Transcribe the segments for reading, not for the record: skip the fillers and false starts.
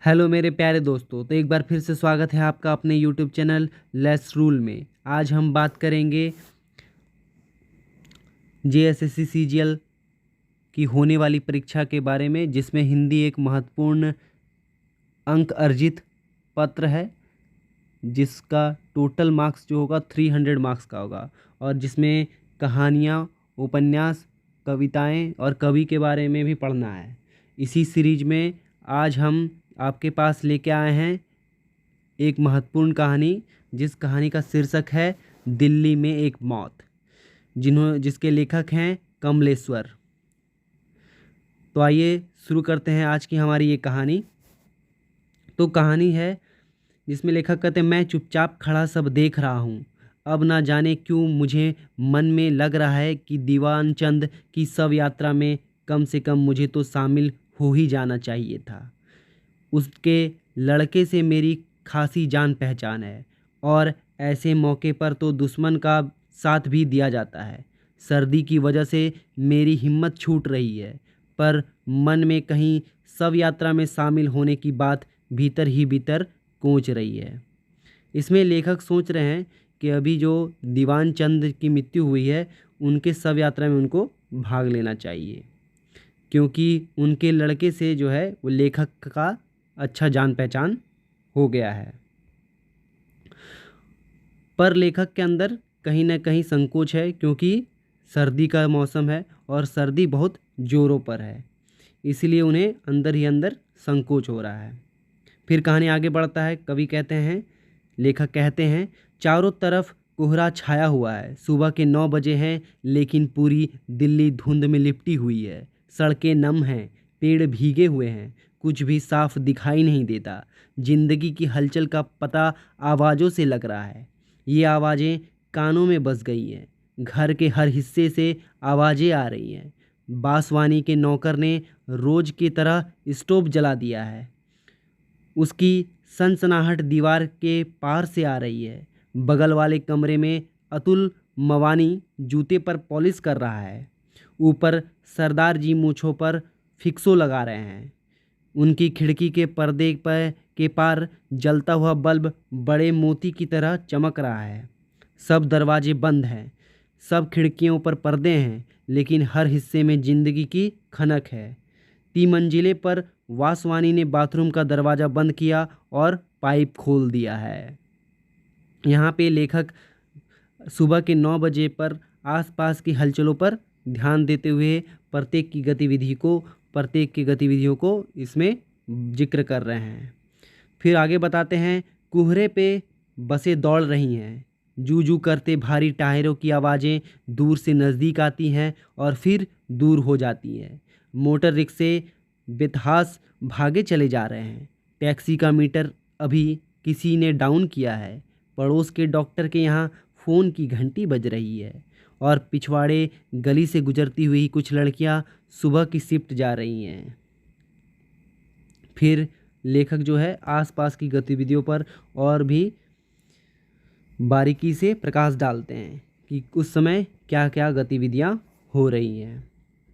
Hello मेरे प्यारे दोस्तों, तो एक बार फिर से स्वागत है आपका अपने यूट्यूब चैनल लेट्स रूल में। आज हम बात करेंगे जेएसएससी सीजीएल की होने वाली परीक्षा के बारे में, जिसमें हिंदी एक महत्वपूर्ण अंक अर्जित पत्र है, जिसका टोटल मार्क्स जो होगा 300 मार्क्स का होगा, और जिसमें कहानियाँ, उपन्यास, कविताएं और कवि के बारे में भी पढ़ना है। इसी सीरीज में आज हम आपके पास लेके आए हैं एक महत्वपूर्ण कहानी, जिस कहानी का शीर्षक है दिल्ली में एक मौत, जिसके लेखक हैं कमलेश्वर। तो आइए शुरू करते हैं आज की हमारी ये कहानी। तो कहानी है जिसमें लेखक कहते हैं, मैं चुपचाप खड़ा सब देख रहा हूँ। अब ना जाने क्यों मुझे मन में लग रहा है कि दीवान चंद की शव यात्रा में कम से कम मुझे तो शामिल हो ही जाना चाहिए था। उसके लड़के से मेरी खासी जान पहचान है, और ऐसे मौके पर तो दुश्मन का साथ भी दिया जाता है। सर्दी की वजह से मेरी हिम्मत छूट रही है, पर मन में कहीं शव यात्रा में शामिल होने की बात भीतर ही भीतर कोंच रही है। इसमें लेखक सोच रहे हैं कि अभी जो दीवान चंद की मृत्यु हुई है, उनके शव यात्रा में उनको भाग लेना चाहिए, क्योंकि उनके लड़के से जो है वो लेखक का अच्छा जान पहचान हो गया है। पर लेखक के अंदर कहीं ना कहीं संकोच है, क्योंकि सर्दी का मौसम है और सर्दी बहुत ज़ोरों पर है, इसलिए उन्हें अंदर ही अंदर संकोच हो रहा है। फिर कहानी आगे बढ़ता है। कवि कहते हैं, लेखक कहते हैं, चारों तरफ कोहरा छाया हुआ है। सुबह के 9 बजे हैं, लेकिन पूरी दिल्ली धुंध में लिपटी हुई है। सड़कें नम हैं, पेड़ भीगे हुए हैं, कुछ भी साफ दिखाई नहीं देता। जिंदगी की हलचल का पता आवाज़ों से लग रहा है। ये आवाज़ें कानों में बस गई हैं। घर के हर हिस्से से आवाज़ें आ रही हैं। बांसवानी के नौकर ने रोज़ की तरह स्टोव जला दिया है। उसकी सनसनाहट दीवार के पार से आ रही है। बगल वाले कमरे में अतुल मवानी जूते पर पॉलिश कर रहा है। ऊपर सरदार जी मूँछों पर फिक्सो लगा रहे हैं। उनकी खिड़की के पर्दे पर के पार जलता हुआ बल्ब बड़े मोती की तरह चमक रहा है। सब दरवाजे बंद हैं, सब खिड़कियों पर पर्दे हैं, लेकिन हर हिस्से में जिंदगी की खनक है। 3 मंजिले पर वासवानी ने बाथरूम का दरवाज़ा बंद किया और पाइप खोल दिया है। यहाँ पे लेखक सुबह के 9 बजे पर आसपास की हलचलों पर ध्यान देते हुए प्रत्येक की गतिविधियों को इसमें जिक्र कर रहे हैं। फिर आगे बताते हैं, कोहरे पे बसें दौड़ रही हैं। जू जू करते भारी टायरों की आवाज़ें दूर से नज़दीक आती हैं और फिर दूर हो जाती हैं। मोटर रिक्शे बेतहास भागे चले जा रहे हैं। टैक्सी का मीटर अभी किसी ने डाउन किया है। पड़ोस के डॉक्टर के यहाँ फ़ोन की घंटी बज रही है, और पिछवाड़े गली से गुजरती हुई कुछ लड़कियाँ सुबह की शिफ्ट जा रही हैं। फिर लेखक जो है आसपास की गतिविधियों पर और भी बारीकी से प्रकाश डालते हैं कि उस समय क्या क्या गतिविधियां हो रही हैं।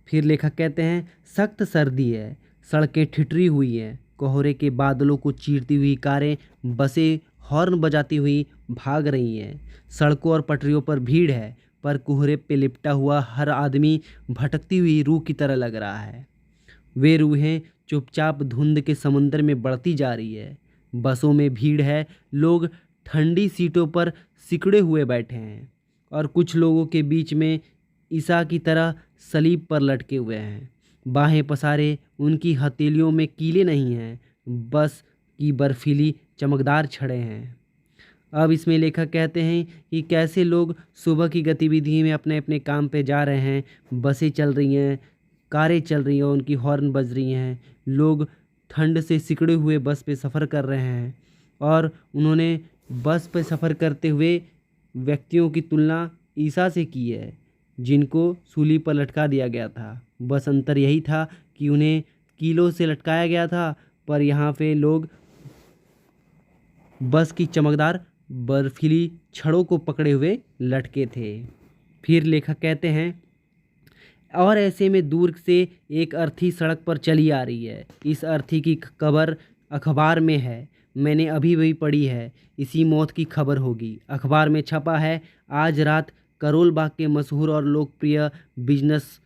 फिर लेखक कहते हैं, सख्त सर्दी है, सड़कें ठिठुरी हुई हैं। कोहरे के बादलों को चीरती हुई कारें, बसें हॉर्न बजाती हुई भाग रही हैं। सड़कों और पटरियों पर भीड़ है, पर कोहरे पे लिपटा हुआ हर आदमी भटकती हुई रूह की तरह लग रहा है। वे रूहें चुपचाप धुंध के समुंदर में बढ़ती जा रही है। बसों में भीड़ है, लोग ठंडी सीटों पर सिकुड़े हुए बैठे हैं, और कुछ लोगों के बीच में ईसा की तरह सलीब पर लटके हुए हैं। बाहें पसारे, उनकी हथेलियों में कीले नहीं हैं, बस की बर्फीली चमकदार छड़ें हैं। अब इसमें लेखक कहते हैं कि कैसे लोग सुबह की गतिविधि में अपने अपने काम पे जा रहे हैं। बसें चल रही हैं, कारें चल रही हैं, उनकी हॉर्न बज रही हैं। लोग ठंड से सिकुड़े हुए बस पे सफ़र कर रहे हैं, और उन्होंने बस पे सफ़र करते हुए व्यक्तियों की तुलना ईसा से की है, जिनको सूली पर लटका दिया गया था। बस अंतर यही था कि उन्हें कीलों से लटकाया गया था, पर यहाँ पे लोग बस की चमकदार बर्फीली छड़ों को पकड़े हुए लटके थे। फिर लेखक कहते हैं, और ऐसे में दूर से एक अर्थी सड़क पर चली आ रही है। इस अर्थी की कब्र अखबार में है, मैंने अभी वही पढ़ी है, इसी मौत की खबर होगी। अखबार में छपा है, आज रात करोल बाग के मशहूर और लोकप्रिय बिजनेस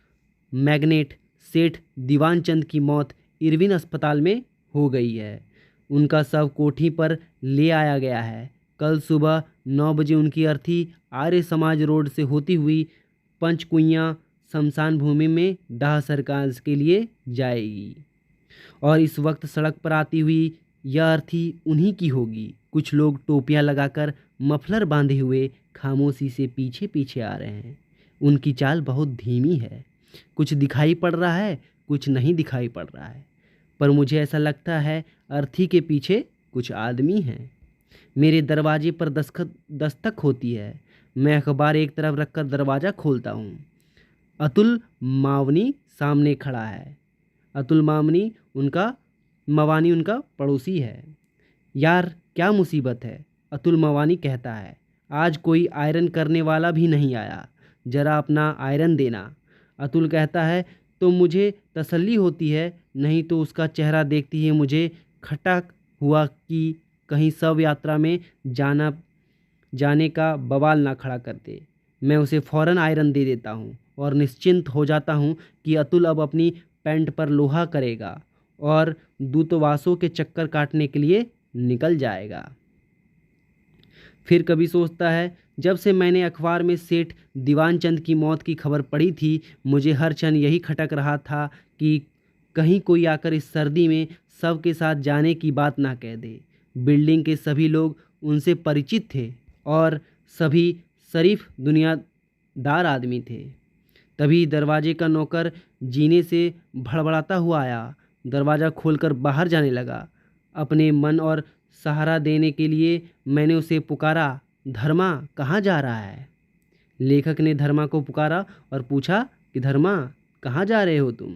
मैग्नेट सेठ दीवान चंद की मौत इरविन अस्पताल में हो गई है। उनका शव कोठी पर ले आया गया है। कल सुबह 9 बजे उनकी अर्थी आर्य समाज रोड से होती हुई पंचकुइयाँ शमशान भूमि में दाह संस्कार के लिए जाएगी और इस वक्त सड़क पर आती हुई यह अर्थी उन्हीं की होगी। कुछ लोग टोपियां लगाकर मफलर बांधे हुए खामोशी से पीछे पीछे आ रहे हैं। उनकी चाल बहुत धीमी है। कुछ दिखाई पड़ रहा है, कुछ नहीं दिखाई पड़ रहा है, पर मुझे ऐसा लगता है अर्थी के पीछे कुछ आदमी हैं। मेरे दरवाजे पर दस्तक होती है। मैं अखबार एक तरफ रखकर दरवाज़ा खोलता हूँ। अतुल मावनी सामने खड़ा है। अतुल मवानी उनका पड़ोसी है। यार क्या मुसीबत है, अतुल मवानी कहता है। आज कोई आयरन करने वाला भी नहीं आया, ज़रा अपना आयरन देना। अतुल कहता है तो मुझे तसल्ली होती है, नहीं तो उसका चेहरा देखते ही मुझे खटक हुआ कि कहीं शव यात्रा में जाने का बवाल ना खड़ा कर दे। मैं उसे फ़ौरन आयरन दे देता हूँ और निश्चिंत हो जाता हूँ कि अतुल अब अपनी पैंट पर लोहा करेगा और दूतावासों के चक्कर काटने के लिए निकल जाएगा। फिर कभी सोचता है, जब से मैंने अखबार में सेठ दीवान चंद की मौत की खबर पढ़ी थी, मुझे हर क्षण यही खटक रहा था कि कहीं कोई आकर इस सर्दी में शव के साथ जाने की बात ना कह दे। बिल्डिंग के सभी लोग उनसे परिचित थे और सभी शरीफ दुनियादार आदमी थे। तभी दरवाजे का नौकर जीने से भड़बड़ाता हुआ आया। दरवाज़ा खोलकर बाहर जाने लगा। अपने मन और सहारा देने के लिए मैंने उसे पुकारा, धर्मा कहाँ जा रहा है? लेखक ने धर्मा को पुकारा और पूछा कि धर्मा कहाँ जा रहे हो तुम?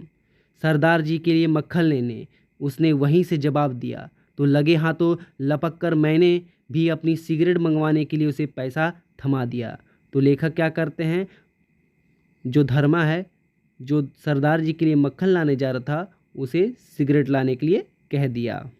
सरदार जी के लिए मक्खन लेने, उसने वहीं से जवाब दिया। तो लगे हाथों लपक कर मैंने भी अपनी सिगरेट मंगवाने के लिए उसे पैसा थमा दिया। तो लेखक क्या करते हैं, जो धर्मा है, जो सरदार जी के लिए मक्खन लाने जा रहा था, उसे सिगरेट लाने के लिए कह दिया।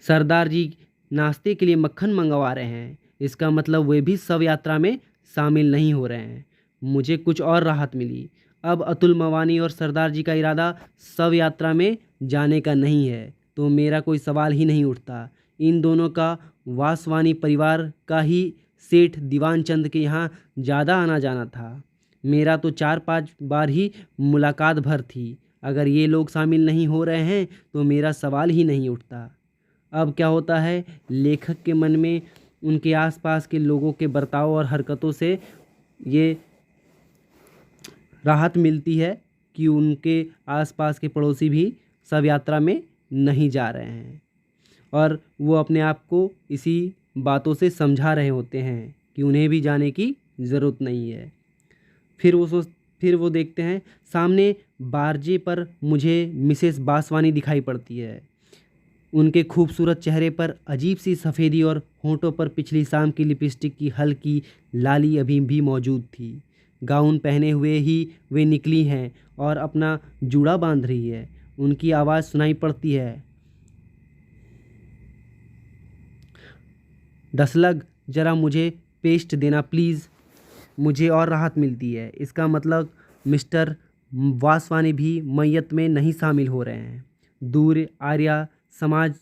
सरदार जी नाश्ते के लिए मक्खन मंगवा रहे हैं, इसका मतलब वे भी शव यात्रा में शामिल नहीं हो रहे हैं। मुझे कुछ और राहत मिली। अब अतुल मवानी और सरदार जी का इरादा शव यात्रा में जाने का नहीं है, तो मेरा कोई सवाल ही नहीं उठता। इन दोनों का वासवानी परिवार का ही सेठ दीवान चंद के यहाँ ज़्यादा आना जाना था। मेरा तो 4-5 बार ही मुलाकात भर थी। अगर ये लोग शामिल नहीं हो रहे हैं तो मेरा सवाल ही नहीं उठता। अब क्या होता है, लेखक के मन में उनके आसपास के लोगों के बर्ताव और हरकतों से ये राहत मिलती है कि उनके आसपास के पड़ोसी भी शव यात्रा में नहीं जा रहे हैं और वो अपने आप को इसी बातों से समझा रहे होते हैं कि उन्हें भी जाने की ज़रूरत नहीं है। फिर वो देखते हैं सामने बारजे पर मुझे मिसेस बासवानी दिखाई पड़ती है। उनके खूबसूरत चेहरे पर अजीब सी सफ़ेदी और होंठों पर पिछली शाम की लिपस्टिक की हल्की लाली अभी भी मौजूद थी। गाउन पहने हुए ही वे निकली हैं और अपना जूड़ा बांध रही है। उनकी आवाज़ सुनाई पड़ती है, दसलग ज़रा मुझे पेस्ट देना प्लीज़। मुझे और राहत मिलती है। इसका मतलब मिस्टर वासवानी भी मैयत में नहीं शामिल हो रहे हैं। दूर आर्या समाज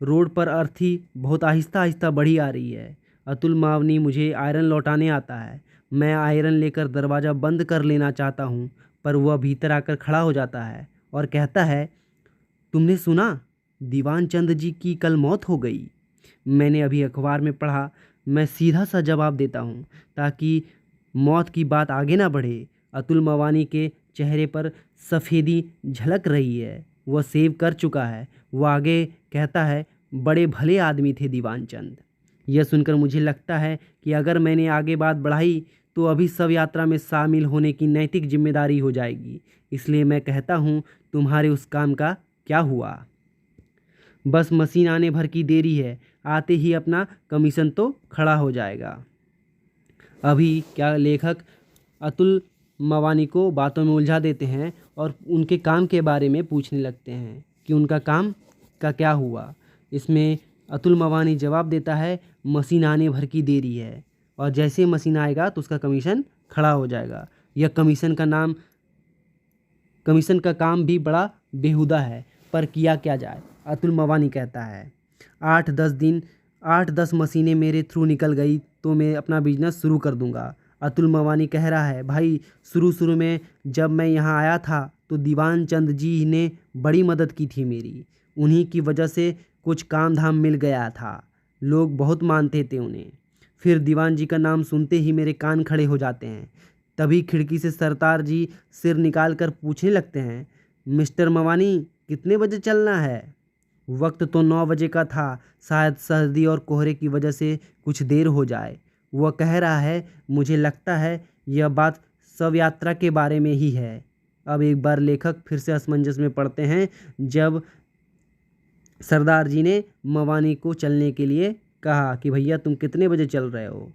रोड पर अर्थी बहुत आहिस्ता आहिस्ता बढ़ी आ रही है। अतुल मावनी मुझे आयरन लौटाने आता है। मैं आयरन लेकर दरवाज़ा बंद कर लेना चाहता हूँ, पर वह भीतर आकर खड़ा हो जाता है और कहता है, तुमने सुना, दीवान चंद जी की कल मौत हो गई। मैंने अभी अखबार में पढ़ा। मैं सीधा सा जवाब देता हूँ ताकि मौत की बात आगे ना बढ़े। अतुल मवानी के चेहरे पर सफ़ेदी झलक रही है। वह सेव कर चुका है। वह आगे कहता है, बड़े भले आदमी थे दीवान चंद। यह सुनकर मुझे लगता है कि अगर मैंने आगे बात बढ़ाई तो अभी शव यात्रा में शामिल होने की नैतिक जिम्मेदारी हो जाएगी। इसलिए मैं कहता हूँ, तुम्हारे उस काम का क्या हुआ? बस मशीन आने भर की देरी है, आते ही अपना कमीशन तो खड़ा हो जाएगा। अभी क्या लेखक अतुल मवानी को बातों में उलझा देते हैं और उनके काम के बारे में पूछने लगते हैं कि उनका काम का क्या हुआ। इसमें अतुल मवानी जवाब देता है, मशीन आने भर की देरी है और जैसे मशीन आएगा तो उसका कमीशन खड़ा हो जाएगा। यह कमीशन का काम भी बड़ा बेहुदा है, पर किया क्या जाए। अतुल मवानी कहता है, 8-10 मशीनें मेरे थ्रू निकल गई तो मैं अपना बिजनेस शुरू कर दूंगा। अतुल मवानी कह रहा है, भाई शुरू में जब मैं यहाँ आया था तो दीवान चंद जी ने बड़ी मदद की थी मेरी। उन्हीं की वजह से कुछ काम धाम मिल गया था, लोग बहुत मानते थे उन्हें। फिर दीवान जी का नाम सुनते ही मेरे कान खड़े हो जाते हैं। तभी खिड़की से सरदार जी सिर निकाल कर पूछने लगते हैं, मिस्टर मवानी कितने बजे चलना है? वक्त तो 9 बजे का था, शायद सर्दी और कोहरे की वजह से कुछ देर हो जाए। वह कह रहा है, मुझे लगता है यह बात शव यात्रा के बारे में ही है। अब एक बार लेखक फिर से असमंजस में पड़ते हैं जब सरदार जी ने मवानी को चलने के लिए कहा कि भैया तुम कितने बजे चल रहे हो।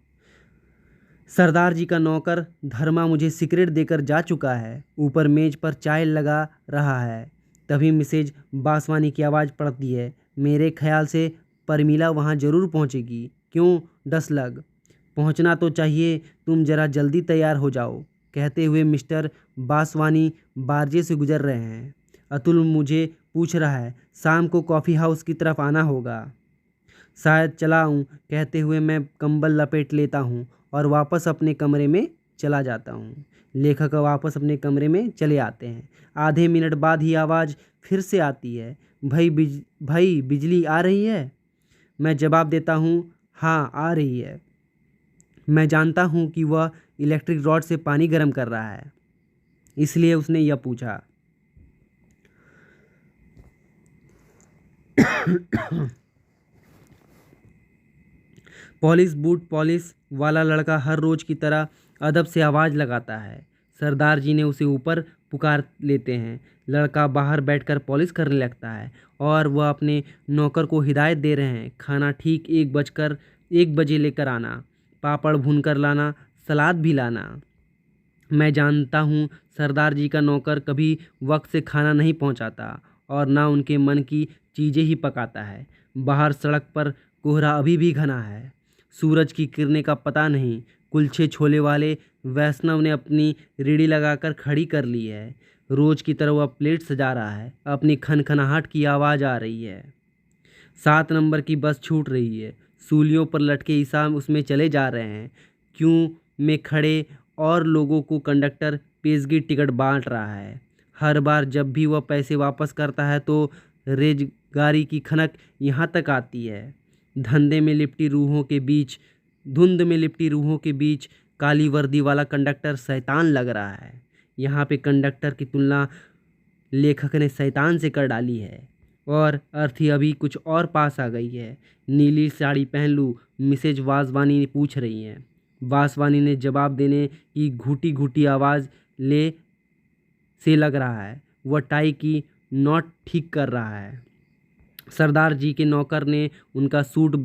सरदार जी का नौकर धर्मा मुझे सिगरेट देकर जा चुका है, ऊपर मेज पर चाय लगा रहा है। तभी मिसेज बासवानी की आवाज़ पड़ती है, मेरे ख्याल से परमीला वहाँ ज़रूर पहुँचेगी। क्यों डसलग, पहुँचना तो चाहिए, तुम ज़रा जल्दी तैयार हो जाओ। कहते हुए मिस्टर बासवानी बारजे से गुजर रहे हैं। अतुल मुझे पूछ रहा है, शाम को कॉफ़ी हाउस की तरफ आना होगा। शायद चला आऊँ, कहते हुए मैं कंबल लपेट लेता हूँ और वापस अपने कमरे में चला जाता हूँ। लेखक वापस अपने कमरे में चले आते हैं। आधे मिनट बाद ही आवाज़ फिर से आती है, भाई बिजली आ रही है? मैं जवाब देता हूँ, हाँ आ रही है। मैं जानता हूँ कि वह इलेक्ट्रिक रॉड से पानी गर्म कर रहा है, इसलिए उसने यह पूछा। पॉलिश बूट पॉलिश वाला लड़का हर रोज़ की तरह अदब से आवाज़ लगाता है। सरदार जी ने उसे ऊपर पुकार लेते हैं। लड़का बाहर बैठकर पॉलिश करने लगता है और वह अपने नौकर को हिदायत दे रहे हैं, खाना ठीक 1 बजे लेकर आना, पापड़ भूनकर लाना, सलाद भी लाना। मैं जानता हूँ सरदार जी का नौकर कभी वक्त से खाना नहीं पहुँचाता और ना उनके मन की चीज़ें ही पकाता है। बाहर सड़क पर कोहरा अभी भी घना है, सूरज की किरणें का पता नहीं। कुलछे छोले वाले वैष्णव ने अपनी रेड़ी लगाकर खड़ी कर ली है। रोज की तरह वह प्लेट सजा रहा है। अपनी खनखनाहट की आवाज़ आ रही है। 7 नंबर की बस छूट रही है। सूलियों पर लटके ईसा उसमें चले जा रहे हैं। क्यों में खड़े और लोगों को कंडक्टर पेशगी टिकट बांट रहा है। हर बार जब भी वह पैसे वापस करता है तो रेजगारी की खनक यहाँ तक आती है। धुंध में लिपटी रूहों के बीच काली वर्दी वाला कंडक्टर शैतान लग रहा है। यहाँ पे कंडक्टर की तुलना लेखक ने शैतान से कर डाली है और अर्थी अभी कुछ और पास आ गई है। नीली साड़ी पहन लूँ, मिसेज वासवानी ने पूछ रही हैं। वासवानी ने जवाब देने की घुटी घुटी आवाज़ से लग रहा है वह टाई की नॉट ठीक कर रहा है। सरदार जी के नौकर ने उनका सूट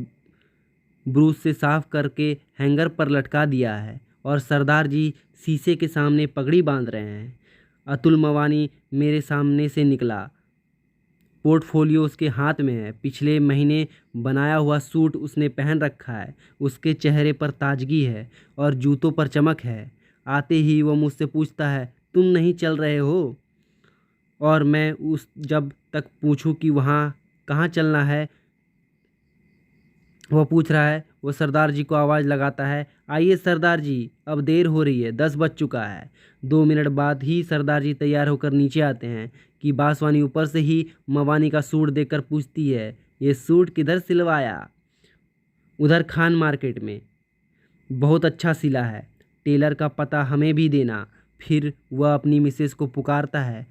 ब्रूस से साफ करके हैंगर पर लटका दिया है और सरदार जी शीशे के सामने पगड़ी बांध रहे हैं। अतुल मवानी मेरे सामने से निकला, पोर्टफोलियो उसके हाथ में है। पिछले महीने बनाया हुआ सूट उसने पहन रखा है। उसके चेहरे पर ताजगी है और जूतों पर चमक है। आते ही वह मुझसे पूछता है, तुम नहीं चल रहे हो? और मैं जब तक पूछूं कि वहाँ कहाँ चलना है, वह पूछ रहा है, वो सरदार जी को आवाज़ लगाता है, आइए सरदार जी, अब देर हो रही है, 10 बज चुका है। 2 मिनट बाद ही सरदार जी तैयार होकर नीचे आते हैं कि बासवानी ऊपर से ही मवानी का सूट देखकर पूछती है, ये सूट किधर सिलवाया? उधर खान मार्केट में, बहुत अच्छा सिला है, टेलर का पता हमें भी देना। फिर वह अपनी मिसेस को पुकारता है,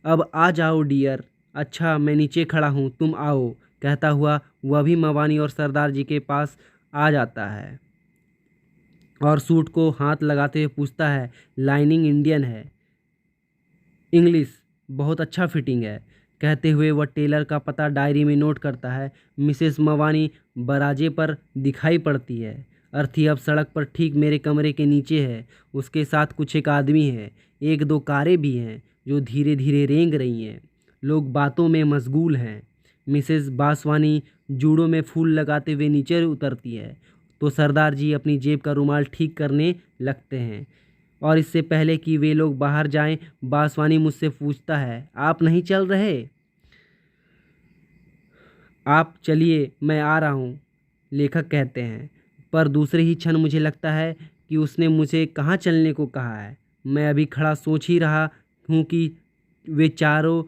अब आ जाओ डियर। अच्छा मैं नीचे खड़ा हूँ, तुम आओ, कहता हुआ वह भी मवानी और सरदार जी के पास आ जाता है और सूट को हाथ लगाते हुए पूछता है, लाइनिंग इंडियन है, इंग्लिश बहुत अच्छा फिटिंग है। कहते हुए वह टेलर का पता डायरी में नोट करता है। मिसेस मवानी बराजे पर दिखाई पड़ती है। अर्थी अब सड़क पर ठीक मेरे कमरे के नीचे है। उसके साथ कुछ एक आदमी है। एक दो कारें भी हैं जो धीरे धीरे रेंग रही हैं। लोग बातों में मशगूल हैं। मिसेस बासवानी जूड़ों में फूल लगाते हुए नीचे उतरती है तो सरदार जी अपनी जेब का रुमाल ठीक करने लगते हैं। और इससे पहले कि वे लोग बाहर जाएं, बासवानी मुझसे पूछता है, आप नहीं चल रहे? आप चलिए, मैं आ रहा हूँ, लेखक कहते हैं। पर दूसरे ही क्षण मुझे लगता है कि उसने मुझे कहाँ चलने को कहा है। मैं अभी खड़ा सोच ही रहा हूँ कि वे चारों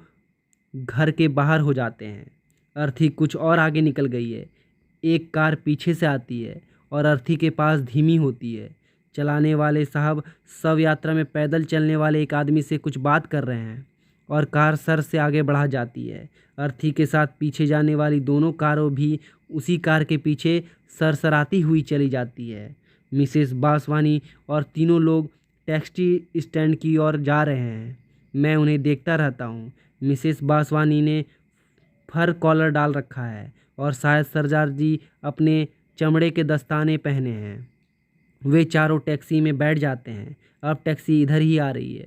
घर के बाहर हो जाते हैं। अर्थी कुछ और आगे निकल गई है। एक कार पीछे से आती है और अर्थी के पास धीमी होती है। चलाने वाले साहब शव यात्रा में पैदल चलने वाले एक आदमी से कुछ बात कर रहे हैं और कार सर से आगे बढ़ा जाती है। अर्थी के साथ पीछे जाने वाली दोनों कारों भी उसी कार के पीछे सरसराती हुई चली जाती है। मिसेस बासवानी और तीनों लोग टैक्सी स्टैंड की ओर जा रहे हैं। मैं उन्हें देखता रहता हूँ। मिसेस बासवानी ने फर कॉलर डाल रखा है और शायद सरदार जी अपने चमड़े के दस्ताने पहने हैं। वे चारों टैक्सी में बैठ जाते हैं। अब टैक्सी इधर ही आ रही है।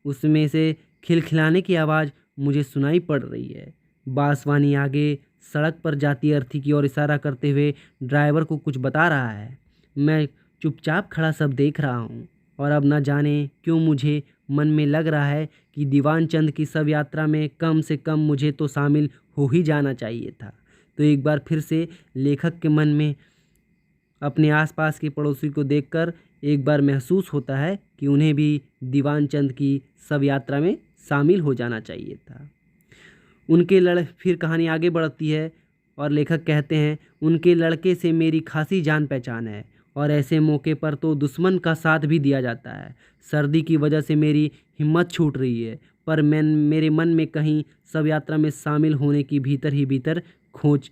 उसमें से खिलखिलाने की आवाज़ मुझे सुनाई पड़ रही है। बासवानी आगे सड़क पर जाती अर्थी की ओर इशारा करते हुए ड्राइवर को कुछ बता रहा है। मैं चुपचाप खड़ा सब देख रहा हूँ और अब न जाने क्यों मुझे मन में लग रहा है कि दीवान चंद की शव यात्रा में कम से कम मुझे तो शामिल हो ही जाना चाहिए था। तो एक बार फिर से लेखक के मन में अपने आसपास के पड़ोसी को देखकर एक बार महसूस होता है कि उन्हें भी दीवान चंद की शव यात्रा में शामिल हो जाना चाहिए था। फिर कहानी आगे बढ़ती है और लेखक कहते हैं, उनके लड़के से मेरी खासी जान पहचान है और ऐसे मौके पर तो दुश्मन का साथ भी दिया जाता है। सर्दी की वजह से मेरी हिम्मत छूट रही है, पर मेरे मन में कहीं शव यात्रा में शामिल होने की भीतर ही भीतर खोज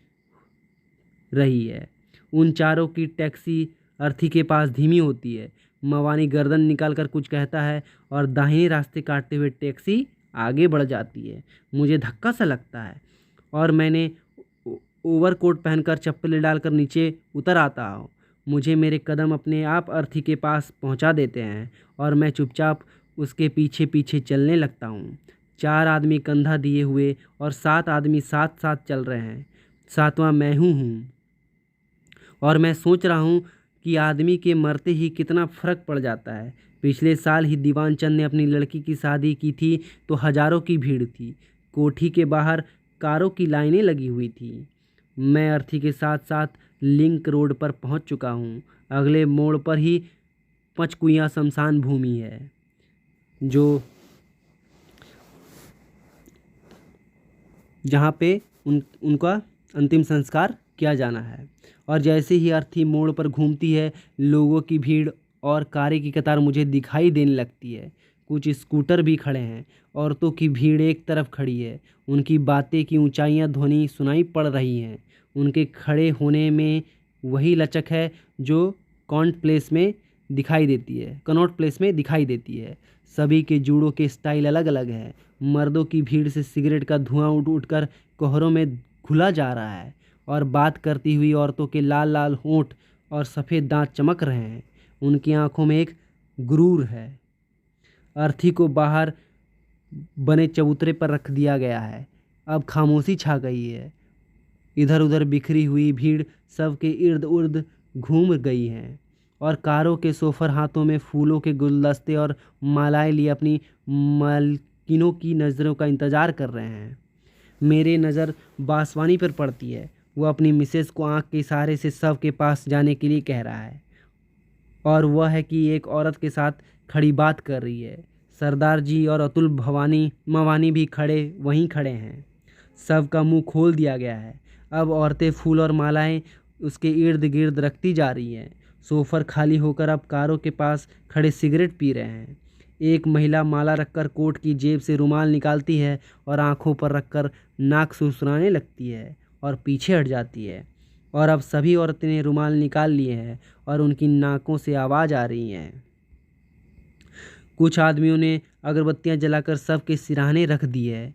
रही है। उन चारों की टैक्सी अर्थी के पास धीमी होती है। मवानी गर्दन निकालकर कुछ कहता है और दाहिने रास्ते काटते हुए टैक्सी आगे बढ़ जाती है। मुझे धक्का सा लगता है और मैंने ओवरकोट पहनकर चप्पलें डालकर नीचे उतर आता हूँ। मुझे मेरे कदम अपने आप अर्थी के पास पहुँचा देते हैं और मैं चुपचाप उसके पीछे पीछे चलने लगता हूँ। 4 आदमी कंधा दिए हुए और 7 आदमी साथ साथ चल रहे हैं। 7वां मैं हूँ और मैं सोच रहा हूँ कि आदमी के मरते ही कितना फ़र्क पड़ जाता है। पिछले साल ही दीवान चंद ने अपनी लड़की की शादी की थी तो हज़ारों की भीड़ थी। कोठी के बाहर कारों की लाइनें लगी हुई थी। मैं अर्थी के साथ साथ लिंक रोड पर पहुँच चुका हूँ। अगले मोड़ पर ही पंचकुइयाँ शमशान भूमि है जो जहाँ पे उनका अंतिम संस्कार किया जाना है। और जैसे ही अर्थी मोड़ पर घूमती है, लोगों की भीड़ और कारें की कतार मुझे दिखाई देने लगती है। कुछ स्कूटर भी खड़े हैं। औरतों की भीड़ एक तरफ खड़ी है। उनकी बातें की ऊंचाइयां ध्वनि सुनाई पड़ रही हैं। उनके खड़े होने में वही लचक है जो कनॉट प्लेस में दिखाई देती है। सभी के जूड़ों के स्टाइल अलग अलग है। मर्दों की भीड़ से सिगरेट का धुआं उठ उठकर कोहरों में घुला जा रहा है और बात करती हुई औरतों के लाल लाल होंठ और सफ़ेद दांत चमक रहे हैं। उनकी आंखों में एक गुरूर है। अर्थी को बाहर बने चबूतरे पर रख दिया गया है। अब खामोशी छा गई है। इधर उधर बिखरी हुई भीड़ सबके इर्द उर्द घूम गई है और कारों के सोफर हाथों में फूलों के गुलदस्ते और मालाएं लिए अपनी मालकिनों की नज़रों का इंतज़ार कर रहे हैं। मेरी नज़र बासवानी पर पड़ती है। वह अपनी मिसेस को आंख के इशारे से शव के पास जाने के लिए कह रहा है और वह है कि एक औरत के साथ खड़ी बात कर रही है। सरदार जी और अतुल मवानी भी वहीं खड़े हैं। शव का मुंह खोल दिया गया है। अब औरतें फूल और मालाएं उसके इर्द गिर्द रखती जा रही हैं। सोफर खाली होकर अब कारों के पास खड़े सिगरेट पी रहे हैं। एक महिला माला रखकर कोट की जेब से रुमाल निकालती है और आंखों पर रखकर नाक सुसुराने लगती है और पीछे हट जाती है। और अब सभी औरतें ने रुमाल निकाल लिए हैं और उनकी नाकों से आवाज़ आ रही है। कुछ आदमियों ने अगरबत्तियां जलाकर शव के सिरहाने रख दी है।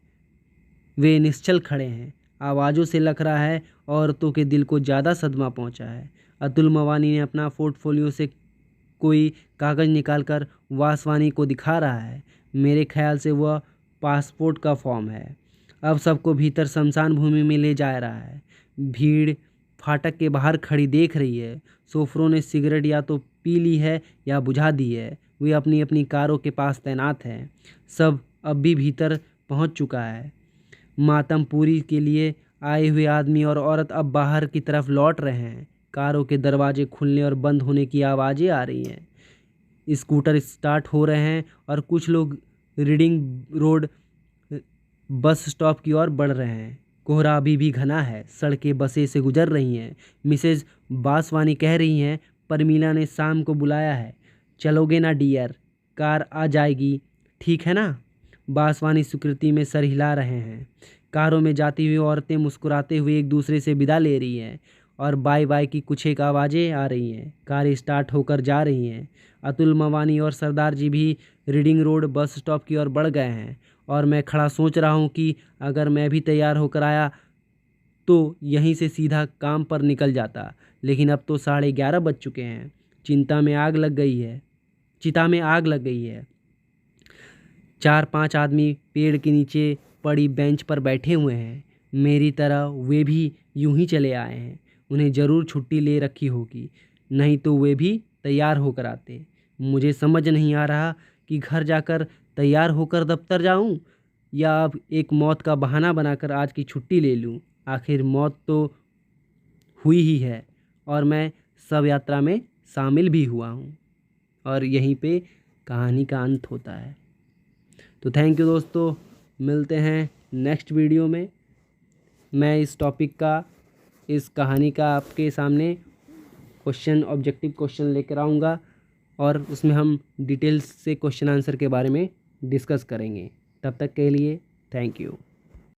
वे निश्चल खड़े हैं। आवाज़ों से लखरा है, औरतों के दिल को ज़्यादा सदमा पहुंचा है। अतुल मवानी ने अपना पोर्टफोलियो से कोई कागज़ निकालकर वासवानी को दिखा रहा है। मेरे ख्याल से वह पासपोर्ट का फॉर्म है। अब सबको भीतर शमशान भूमि में ले जा रहा है। भीड़ फाटक के बाहर खड़ी देख रही है। सोफरों ने सिगरेट या तो पी ली है या बुझा दी है। वे अपनी अपनी कारों के पास तैनात हैं। सब अब भी भीतर पहुंच चुका है। मातमपुरी के लिए आए हुए आदमी और औरत अब बाहर की तरफ लौट रहे हैं। कारों के दरवाजे खुलने और बंद होने की आवाज़ें आ रही हैं। स्कूटर स्टार्ट हो रहे हैं और कुछ लोग रीडिंग रोड बस स्टॉप की ओर बढ़ रहे हैं। कोहरा अभी भी घना है। सड़कें बसें से गुजर रही हैं। मिसेज बासवानी कह रही हैं, परमीला ने शाम को बुलाया है, चलोगे ना डियर? कार आ जाएगी, ठीक है ना? बासवानी स्वीकृति में सर हिला रहे हैं। कारों में जाती हुई औरतें मुस्कुराते हुए एक दूसरे से विदा ले रही हैं और बाय बाय की कुछ एक आवाज़ें आ रही हैं। कारें स्टार्ट होकर जा रही हैं। अतुल मवानी और सरदार जी भी रीडिंग रोड बस स्टॉप की ओर बढ़ गए हैं और मैं खड़ा सोच रहा हूँ कि अगर मैं भी तैयार होकर आया तो यहीं से सीधा काम पर निकल जाता। लेकिन अब तो 11:30 बज चुके हैं। चिता में आग लग गई है। 4-5 आदमी पेड़ के नीचे पड़ी बेंच पर बैठे हुए हैं। मेरी तरह वे भी यूं ही चले आए हैं। उन्हें ज़रूर छुट्टी ले रखी होगी, नहीं तो वे भी तैयार होकर आते। मुझे समझ नहीं आ रहा कि घर जाकर तैयार होकर दफ्तर जाऊं या अब एक मौत का बहाना बनाकर आज की छुट्टी ले लूं। आखिर मौत तो हुई ही है और मैं शव यात्रा में शामिल भी हुआ हूं। और यहीं पे कहानी का अंत होता है। तो थैंक यू दोस्तों, मिलते हैं नेक्स्ट वीडियो में। मैं इस टॉपिक का, इस कहानी का आपके सामने ऑब्जेक्टिव क्वेश्चन लेकर आऊँगा और उसमें हम डिटेल्स से क्वेश्चन आंसर के बारे में डिस्कस करेंगे। तब तक के लिए थैंक यू।